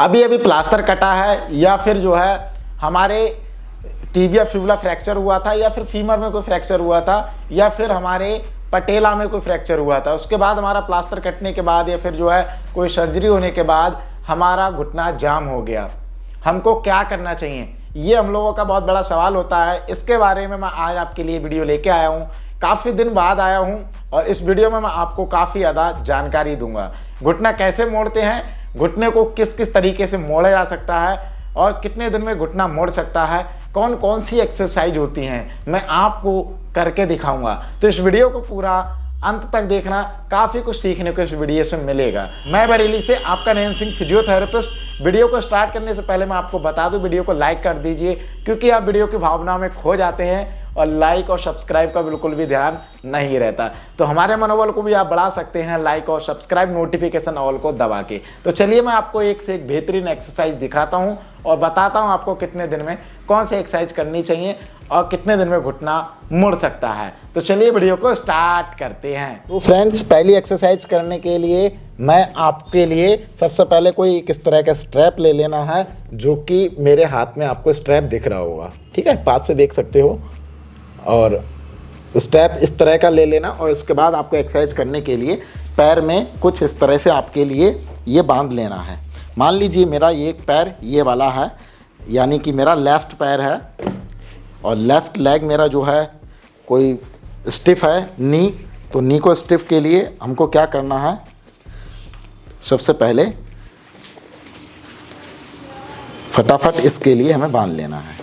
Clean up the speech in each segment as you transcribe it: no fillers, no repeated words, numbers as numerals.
अभी अभी प्लास्टर कटा है या फिर जो है हमारे टिबिया फिबुला फ्रैक्चर हुआ था या फिर फीमर में कोई फ्रैक्चर हुआ था या फिर हमारे पटेला में कोई फ्रैक्चर हुआ था, उसके बाद हमारा प्लास्टर कटने के बाद या फिर जो है कोई सर्जरी होने के बाद हमारा घुटना जाम हो गया, हमको क्या करना चाहिए? ये हम लोगों का बहुत बड़ा सवाल होता है। इसके बारे में मैं आज आपके लिए वीडियो लेके आया हूँ। काफ़ी दिन बाद आया हूँ और इस वीडियो में मैं आपको काफ़ी ज़्यादा जानकारी दूंगा। घुटना कैसे मोड़ते हैं, घुटने को किस किस तरीके से मोड़ा जा सकता है और कितने दिन में घुटना मोड़ सकता है, कौन कौन सी एक्सरसाइज होती हैं, मैं आपको करके दिखाऊंगा। तो इस वीडियो को पूरा अंत तक देखना, काफ़ी कुछ सीखने को इस वीडियो से मिलेगा। मैं बरेली से आपका नयन सिंह फिजियोथेरेपिस्ट। वीडियो को स्टार्ट करने से पहले मैं आपको बता दूं, वीडियो को लाइक कर दीजिए क्योंकि आप वीडियो की भावना में खो जाते हैं और लाइक और सब्सक्राइब का बिल्कुल भी ध्यान नहीं रहता। तो हमारे मनोबल को भी आप बढ़ा सकते हैं लाइक और सब्सक्राइब नोटिफिकेशन ऑल को दबा के। तो चलिए मैं आपको एक से एक बेहतरीन एक्सरसाइज दिखाता हूँ और बताता हूँ आपको कितने दिन में कौन सी एक्सरसाइज करनी चाहिए और कितने दिन में घुटना मुड़ सकता है। तो चलिए वीडियो को स्टार्ट करते हैं। तो फ्रेंड्स, पहली एक्सरसाइज करने के लिए मैं आपके लिए सबसे पहले कोई किस तरह का स्ट्रैप ले लेना है, जो कि मेरे हाथ में आपको स्ट्रैप दिख रहा होगा, ठीक है, पास से देख सकते हो। और स्ट्रैप इस तरह का ले लेना और इसके बाद आपको एक्सरसाइज करने के लिए पैर में कुछ इस तरह से आपके लिए ये बांध लेना है। मान लीजिए मेरा ये पैर ये वाला है, यानी कि मेरा लेफ़्ट पैर है और लेफ़्ट लेग मेरा जो है कोई स्टिफ है, नी। तो नी को स्टिफ के लिए हमको क्या करना है, सबसे पहले फटाफट इसके लिए हमें बांध लेना है।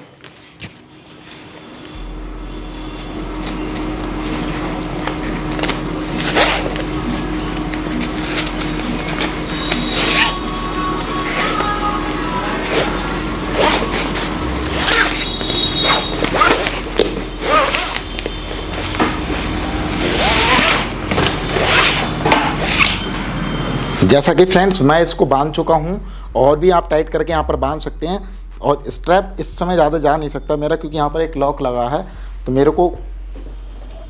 जैसा कि फ्रेंड्स मैं इसको बांध चुका हूं और भी आप टाइट करके यहाँ पर बांध सकते हैं। और स्ट्रैप इस समय ज़्यादा जा नहीं सकता मेरा, क्योंकि यहाँ पर एक लॉक लगा है। तो मेरे को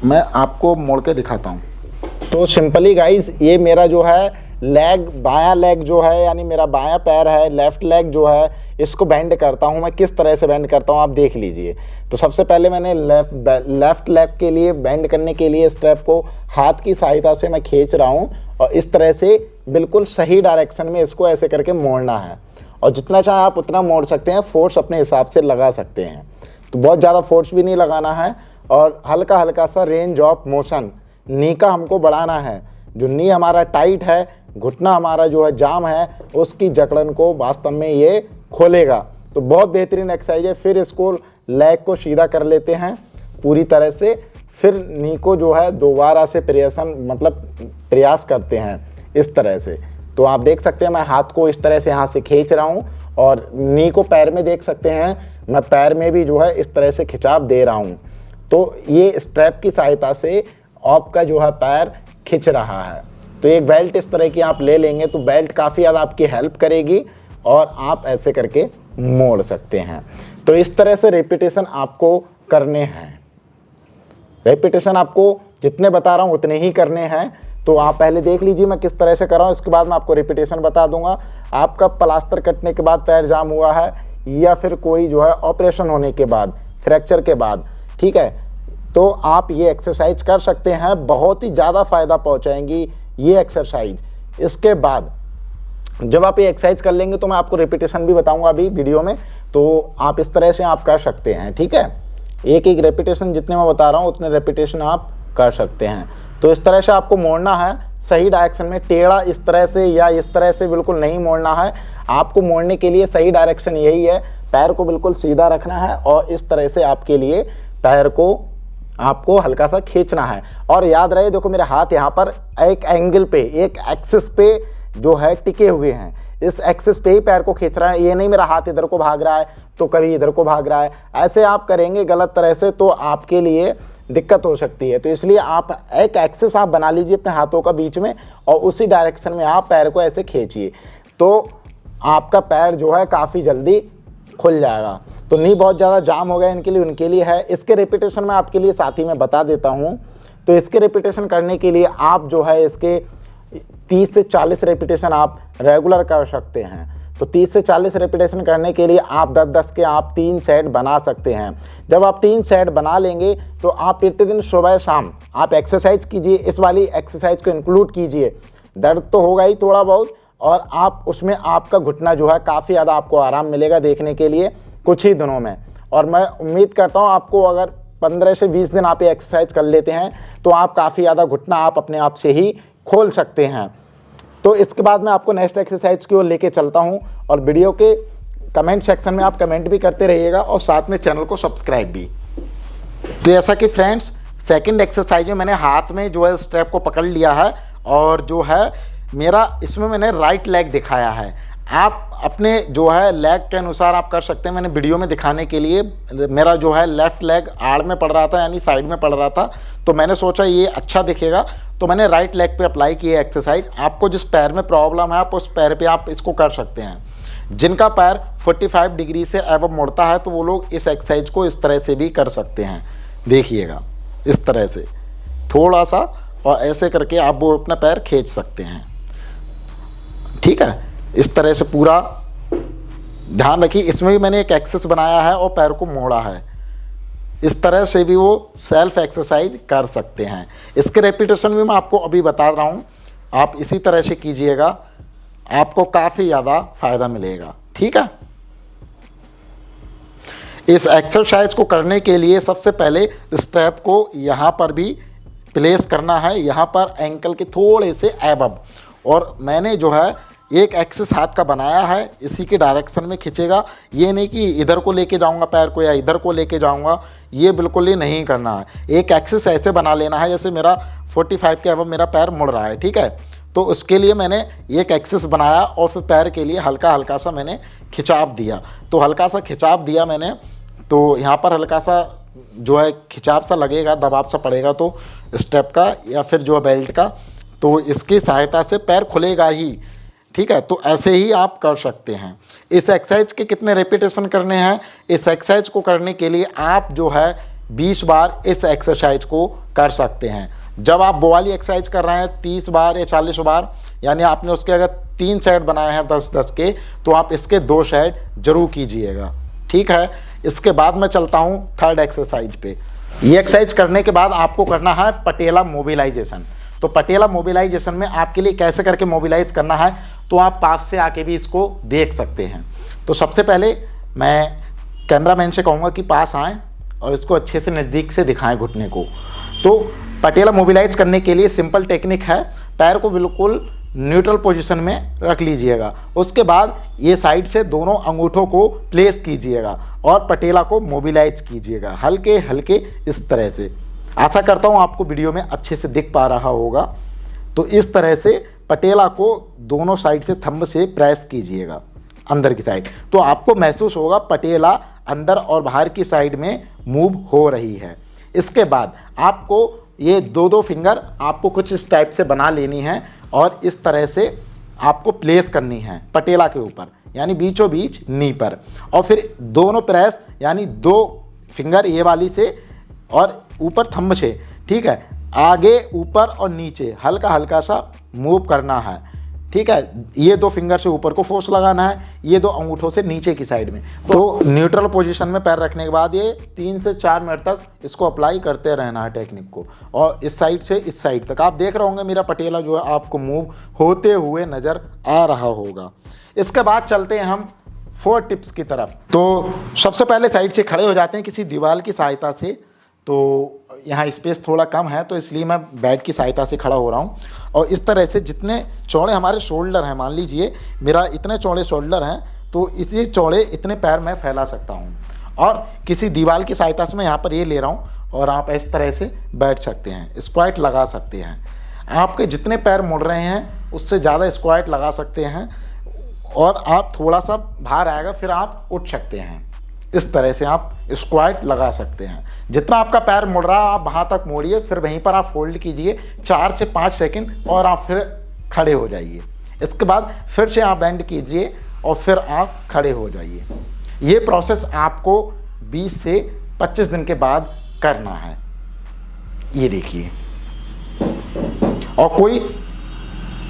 मैं आपको मोड़ के दिखाता हूँ। तो सिंपली गाइस, ये मेरा जो है लेग, बायां लेग जो है, यानी मेरा बायां पैर है, लेफ़्ट लेग जो है, इसको बेंड करता हूँ। मैं किस तरह से बेंड करता हूँ आप देख लीजिए। तो सबसे पहले मैंने लेफ़्ट लेग के लिए बेंड करने के लिए स्ट्रैप को हाथ की सहायता से मैं खींच रहा हूँ और इस तरह से बिल्कुल सही डायरेक्शन में इसको ऐसे करके मोड़ना है। और जितना चाहे आप उतना मोड़ सकते हैं, फोर्स अपने हिसाब से लगा सकते हैं। तो बहुत ज़्यादा फोर्स भी नहीं लगाना है और हल्का हल्का सा रेंज ऑफ मोशन नी का हमको बढ़ाना है। जो नी हमारा टाइट है, घुटना हमारा जो है जाम है, उसकी जकड़न को वास्तव में ये खोलेगा। तो बहुत बेहतरीन एक्सरसाइज है। फिर इसको लेग को सीधा कर लेते हैं पूरी तरह से, फिर नी को जो है दोबारा से प्रयास करते हैं इस तरह से। तो आप देख सकते हैं मैं हाथ को इस तरह से यहाँ से खींच रहा हूँ और नी को पैर में देख सकते हैं, मैं पैर में भी जो है इस तरह से खिंचाव दे रहा हूँ। तो ये स्ट्रैप की सहायता से आपका जो है पैर खिंच रहा है। तो एक बेल्ट इस तरह की आप ले लेंगे तो बेल्ट काफ़ी ज़्यादा आपकी हेल्प करेगी और आप ऐसे करके मोड़ सकते हैं। तो इस तरह से रेपिटेशन आपको करने हैं। रेपिटेशन आपको जितने बता रहा हूँ उतने ही करने हैं। तो आप पहले देख लीजिए मैं किस तरह से कर रहा हूँ, इसके बाद मैं आपको रेपिटेशन बता दूंगा। आपका प्लास्टर कटने के बाद पैर जाम हुआ है या फिर कोई जो है ऑपरेशन होने के बाद, फ्रैक्चर के बाद, ठीक है, तो आप ये एक्सरसाइज कर सकते हैं। बहुत ही ज़्यादा फ़ायदा पहुँचाएंगी ये एक्सरसाइज। इसके बाद जब आप ये एक्सरसाइज कर लेंगे तो मैं आपको रेपिटेशन भी बताऊँगा अभी वीडियो में। तो आप इस तरह से आप कर सकते हैं, ठीक है। एक एक रेपिटेशन जितने मैं बता रहा हूँ उतने रेपिटेशन आप कर सकते हैं। तो इस तरह से आपको मोड़ना है सही डायरेक्शन में, टेढ़ा इस तरह से या इस तरह से बिल्कुल नहीं मोड़ना है। आपको मोड़ने के लिए सही डायरेक्शन यही है, पैर को बिल्कुल सीधा रखना है और इस तरह से आपके लिए पैर को आपको हल्का सा खींचना है। और याद रहे, देखो मेरे हाथ यहाँ पर एक एंगल पे, एक एक्सिस पे जो है टिके हुए हैं, इस एक्सिस पे ही पैर को खींच रहा है। ये नहीं मेरा हाथ इधर को भाग रहा है तो कभी इधर को भाग रहा है। ऐसे आप करेंगे गलत तरह से तो आपके लिए दिक्कत हो सकती है। तो इसलिए आप एक एक्सिस आप बना लीजिए अपने हाथों का बीच में और उसी डायरेक्शन में आप पैर को ऐसे खींचिए, तो आपका पैर जो है काफ़ी जल्दी खुल जाएगा। तो नी बहुत ज़्यादा जाम हो गया इनके लिए, उनके लिए है। इसके रेपिटेशन मैं आपके लिए साथ ही में बता देता हूँ। तो इसके रेपिटेशन करने के लिए आप जो है इसके 30 से 40 रेपिटेशन आप रेगुलर कर सकते हैं। तो 30 से 40 रेपिटेशन करने के लिए आप 10-10 के आप 3 सेट बना सकते हैं। जब आप 3 सेट बना लेंगे तो आप प्रतिदिन सुबह शाम आप एक्सरसाइज कीजिए, इस वाली एक्सरसाइज को इंक्लूड कीजिए। दर्द तो होगा ही थोड़ा बहुत, और आप उसमें आपका घुटना जो है काफ़ी ज़्यादा आपको आराम मिलेगा देखने के लिए कुछ ही दिनों में। और मैं उम्मीद करता हूँ आपको अगर 15 से 20 दिन आप ये एक्सरसाइज कर लेते हैं तो आप काफ़ी ज़्यादा घुटना आप अपने आप से ही खोल सकते हैं। तो इसके बाद मैं आपको नेक्स्ट एक्सरसाइज की ओर लेके चलता हूँ, और वीडियो के कमेंट सेक्शन में आप कमेंट भी करते रहिएगा और साथ में चैनल को सब्सक्राइब भी। तो जैसा कि फ्रेंड्स सेकंड एक्सरसाइज में मैंने हाथ में जो है स्ट्रैप को पकड़ लिया है, और जो है मेरा इसमें मैंने राइट लेग दिखाया है। आप अपने जो है लेग के अनुसार आप कर सकते हैं। मैंने वीडियो में दिखाने के लिए मेरा जो है लेफ़्ट लेग आड़ में पड़ रहा था, यानी साइड में पड़ रहा था, तो मैंने सोचा ये अच्छा दिखेगा तो मैंने राइट लेग पे अप्लाई की है एक्सरसाइज। आपको जिस पैर में प्रॉब्लम है आप उस पैर पे आप इसको कर सकते हैं। जिनका पैर 45 डिग्री से अबव मुड़ता है तो वो लोग इस एक्सरसाइज को इस तरह से भी कर सकते हैं। देखिएगा इस तरह से थोड़ा सा, और ऐसे करके आप वो अपना पैर खींच सकते हैं। ठीक है, इस तरह से पूरा ध्यान रखिए। इसमें भी मैंने एक एक्सेस बनाया है और पैर को मोड़ा है। इस तरह से भी वो सेल्फ एक्सरसाइज कर सकते हैं। इसके रेपिटेशन भी मैं आपको अभी बता रहा हूँ, आप इसी तरह से कीजिएगा, आपको काफ़ी ज़्यादा फायदा मिलेगा। ठीक है, इस एक्सरसाइज को करने के लिए सबसे पहले स्टेप को यहाँ पर भी प्लेस करना है, यहाँ पर एंकल के थोड़े से एबव, और मैंने जो है एक एक्सिस हाथ का बनाया है, इसी के डायरेक्शन में खींचेगा। ये नहीं कि इधर को लेके जाऊंगा पैर को या इधर को लेके जाऊंगा, ये बिल्कुल ही नहीं करना है। एक एक्सिस ऐसे बना लेना है जैसे मेरा 45 के अबव मेरा पैर मुड़ रहा है। ठीक है, तो उसके लिए मैंने एक एक्सिस बनाया और फिर पैर के लिए हल्का हल्का सा मैंने खिंचाव दिया। तो हल्का सा खिंचाव दिया मैंने, तो यहाँ पर हल्का सा जो है खिंचाव सा लगेगा, दबाव सा पड़ेगा तो स्टेप का या फिर जो बेल्ट का, तो इसकी सहायता से पैर खुलेगा ही। ठीक है, तो ऐसे ही आप कर सकते हैं। इस एक्सरसाइज के कितने रेपिटेशन करने हैं, इस एक्सरसाइज को करने के लिए आप जो है 20 बार इस एक्सरसाइज को कर सकते हैं। जब आप वो वाली एक्सरसाइज कर रहे हैं 30 बार या 40 बार, यानी आपने उसके अगर 3 सेट बनाए हैं 10-10 के, तो आप इसके 2 सेट जरूर कीजिएगा। ठीक है, इसके बाद मैं चलता हूँ थर्ड एक्सरसाइज पे। ये एक्सरसाइज करने के बाद आपको करना है पटेला मोबिलाइजेशन। तो पटेला मोबिलाइजेशन में आपके लिए कैसे करके मोबिलाइज करना है, तो आप पास से आके भी इसको देख सकते हैं। तो सबसे पहले मैं कैमरामैन से कहूँगा कि पास आएँ और इसको अच्छे से नज़दीक से दिखाएं घुटने को। तो पटेला मोबिलाइज करने के लिए सिंपल टेक्निक है, पैर को बिल्कुल न्यूट्रल पोजीशन में रख लीजिएगा। उसके बाद ये साइड से दोनों अंगूठों को प्लेस कीजिएगा और पटेला को मोबिलाइज कीजिएगा हल्के हल्के इस तरह से। आशा करता हूँ आपको वीडियो में अच्छे से दिख पा रहा होगा। तो इस तरह से पटेला को दोनों साइड से थंब से प्रेस कीजिएगा अंदर की साइड, तो आपको महसूस होगा पटेला अंदर और बाहर की साइड में मूव हो रही है। इसके बाद आपको ये 2-2 फिंगर आपको कुछ इस टाइप से बना लेनी है और इस तरह से आपको प्लेस करनी है पटेला के ऊपर, यानी बीचों बीच नी पर, और फिर दोनों प्रेस यानी 2 फिंगर ये वाली से और ऊपर थंब से, ठीक है, आगे ऊपर और नीचे हल्का हल्का सा मूव करना है। ठीक है, ये 2 फिंगर से ऊपर को फोर्स लगाना है, ये 2 अंगूठों से नीचे की साइड में। तो न्यूट्रल पोजीशन में पैर रखने के बाद ये 3 से 4 मिनट तक इसको अप्लाई करते रहना है टेक्निक को, और इस साइड से इस साइड तक आप देख रहे होंगे मेरा पटेला जो है आपको मूव होते हुए नज़र आ रहा होगा। इसके बाद चलते हैं हम 4 टिप्स की तरफ। तो सबसे पहले साइड से खड़े हो जाते हैं किसी दीवार की सहायता से। तो यहाँ स्पेस थोड़ा कम है तो इसलिए मैं बेड की सहायता से खड़ा हो रहा हूँ, और इस तरह से जितने चौड़े हमारे शोल्डर हैं, मान लीजिए मेरा इतने चौड़े शोल्डर हैं, तो इसी चौड़े इतने पैर मैं फैला सकता हूँ, और किसी दीवार की सहायता से मैं यहाँ पर ये ले रहा हूँ और आप इस तरह से बैठ सकते हैं, स्क्वाट लगा सकते हैं। आपके जितने पैर मुड़ रहे हैं उससे ज़्यादा स्क्वाट लगा सकते हैं, और आप थोड़ा सा बाहर आएगा फिर आप उठ सकते हैं। इस तरह से आप स्क्वाट लगा सकते हैं। जितना आपका पैर मुड़ रहा है आप वहाँ तक मोड़िए, फिर वहीं पर आप फोल्ड कीजिए 4 से 5 सेकंड और आप फिर खड़े हो जाइए। इसके बाद फिर से आप बेंड कीजिए और फिर आप खड़े हो जाइए। ये प्रोसेस आपको 20 से 25 दिन के बाद करना है। ये देखिए, और कोई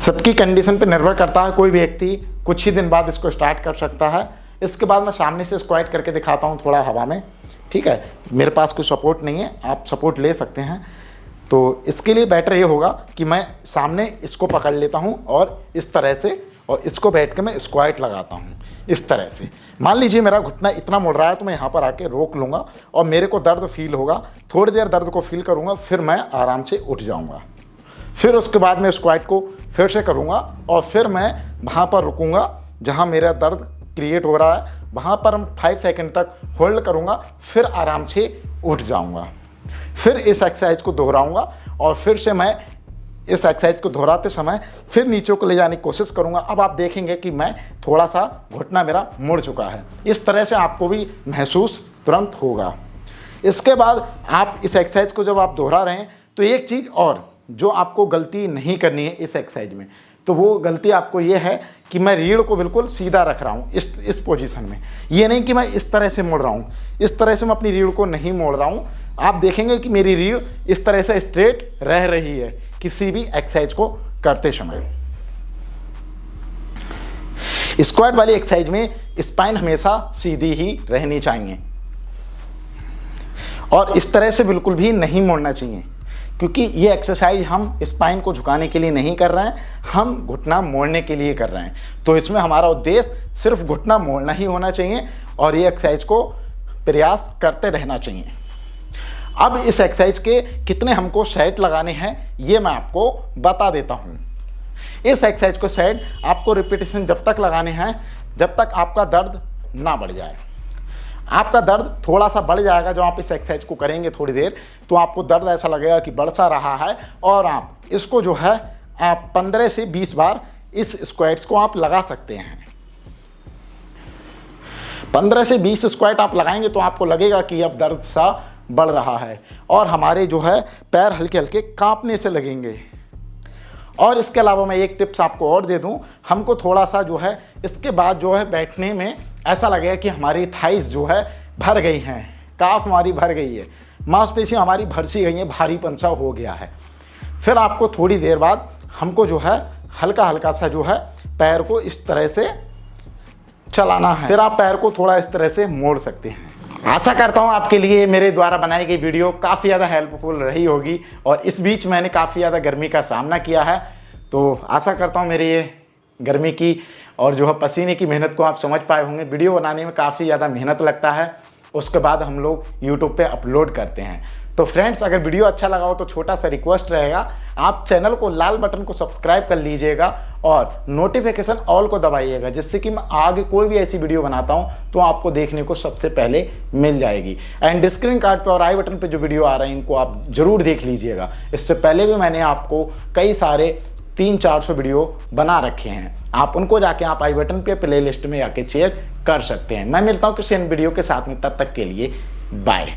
सबकी कंडीशन पे निर्भर करता है, कोई व्यक्ति कुछ ही दिन बाद इसको स्टार्ट कर सकता है। इसके बाद मैं सामने से स्क्वाट करके दिखाता हूँ थोड़ा हवा में, ठीक है। मेरे पास कोई सपोर्ट नहीं है, आप सपोर्ट ले सकते हैं। तो इसके लिए बेटर ये होगा कि मैं सामने इसको पकड़ लेता हूँ और इस तरह से, और इसको बैठ के मैं स्क्वाट लगाता हूँ इस तरह से। मान लीजिए मेरा घुटना इतना मुड़ रहा है तो मैं यहाँ पर आके रोक लूँगा और मेरे को दर्द फील होगा, थोड़ी देर दर्द को फील करूँगा, फिर मैं आराम से उठ जाऊँगा। फिर उसके बाद मैं स्क्वाट को फिर से करूँगा और फिर मैं वहाँ पर रुकूँगा जहाँ मेरा दर्द क्रिएट हो रहा है, वहाँ पर हम 5 सेकंड तक होल्ड करूँगा, फिर आराम से उठ जाऊँगा। फिर इस एक्सरसाइज को दोहराऊँगा और फिर से मैं इस एक्सरसाइज को दोहराते समय फिर नीचे को ले जाने की कोशिश करूँगा। अब आप देखेंगे कि मैं थोड़ा सा घुटना मेरा मुड़ चुका है। इस तरह से आपको भी महसूस तुरंत होगा। इसके बाद आप इस एक्सरसाइज को जब आप दोहरा रहे हैं तो एक चीज़ और जो आपको गलती नहीं करनी है इस एक्सरसाइज में, तो वो गलती आपको ये है कि मैं रीढ़ को बिल्कुल सीधा रख रहा हूँ इस पोजीशन में। ये नहीं कि मैं इस तरह से मोड़ रहा हूँ, इस तरह से मैं अपनी रीढ़ को नहीं मोड़ रहा हूँ। आप देखेंगे कि मेरी रीढ़ इस तरह से स्ट्रेट रह रही है किसी भी एक्सरसाइज को करते समय। स्क्वाट वाली एक्सरसाइज में स्पाइन हमेशा सीधी ही रहनी चाहिए और इस तरह से बिल्कुल भी नहीं मोड़ना चाहिए, क्योंकि ये एक्सरसाइज हम स्पाइन को झुकाने के लिए नहीं कर रहे हैं, हम घुटना मोड़ने के लिए कर रहे हैं। तो इसमें हमारा उद्देश्य सिर्फ घुटना मोड़ना ही होना चाहिए और ये एक्सरसाइज को प्रयास करते रहना चाहिए। अब इस एक्सरसाइज के कितने हमको सेट लगाने हैं ये मैं आपको बता देता हूँ। इस एक्सरसाइज को सेट आपको रिपीटेशन जब तक लगाने हैं जब तक आपका दर्द ना बढ़ जाए। आपका दर्द थोड़ा सा बढ़ जाएगा जब आप इस एक्सरसाइज को करेंगे थोड़ी देर, तो आपको दर्द ऐसा लगेगा कि बढ़ सा रहा है और आप इसको जो है आप 15 से 20 बार इस स्क्वाट्स को आप लगा सकते हैं। 15 से 20 स्क्वाट आप लगाएंगे तो आपको लगेगा कि अब दर्द सा बढ़ रहा है और हमारे जो है पैर हल्के हल्के कांपने से लगेंगे। और इसके अलावा मैं एक टिप्स आपको और दे दूं, हमको थोड़ा सा जो है इसके बाद जो है बैठने में ऐसा लगेगा कि हमारी थाइस जो है भर गई हैं, काफ हमारी भर गई है, मांसपेशियां हमारी भर सी गई हैं, भारीपन सा हो गया है। फिर आपको थोड़ी देर बाद हमको जो है हल्का हल्का सा जो है पैर को इस तरह से चलाना है, फिर आप पैर को थोड़ा इस तरह से मोड़ सकते हैं। आशा करता हूँ आपके लिए मेरे द्वारा बनाई गई वीडियो काफ़ी ज़्यादा हेल्पफुल रही होगी और इस बीच मैंने काफ़ी ज़्यादा गर्मी का सामना किया है, तो आशा करता हूँ मेरी ये गर्मी की और जो है पसीने की मेहनत को आप समझ पाए होंगे। वीडियो बनाने में काफ़ी ज़्यादा मेहनत लगता है, उसके बाद हम लोग यूट्यूब पे अपलोड करते हैं। तो फ्रेंड्स, अगर वीडियो अच्छा लगा हो तो छोटा सा रिक्वेस्ट रहेगा, आप चैनल को लाल बटन को सब्सक्राइब कर लीजिएगा और नोटिफिकेशन ऑल को दबाइएगा, जिससे कि मैं आगे कोई भी ऐसी वीडियो बनाता हूं तो आपको देखने को सबसे पहले मिल जाएगी। एंड स्क्रीन कार्ड पे और आई बटन पे जो वीडियो आ रहे हैं इनको आप जरूर देख लीजिएगा। इससे पहले भी मैंने आपको कई सारे 300-400 वीडियो बना रखे हैं, आप उनको जाके आप आई बटन पे प्ले लिस्ट में जाके चेक कर सकते हैं। मैं मिलता हूँ किसी अन्य वीडियो के साथ में, तब तक के लिए बाय।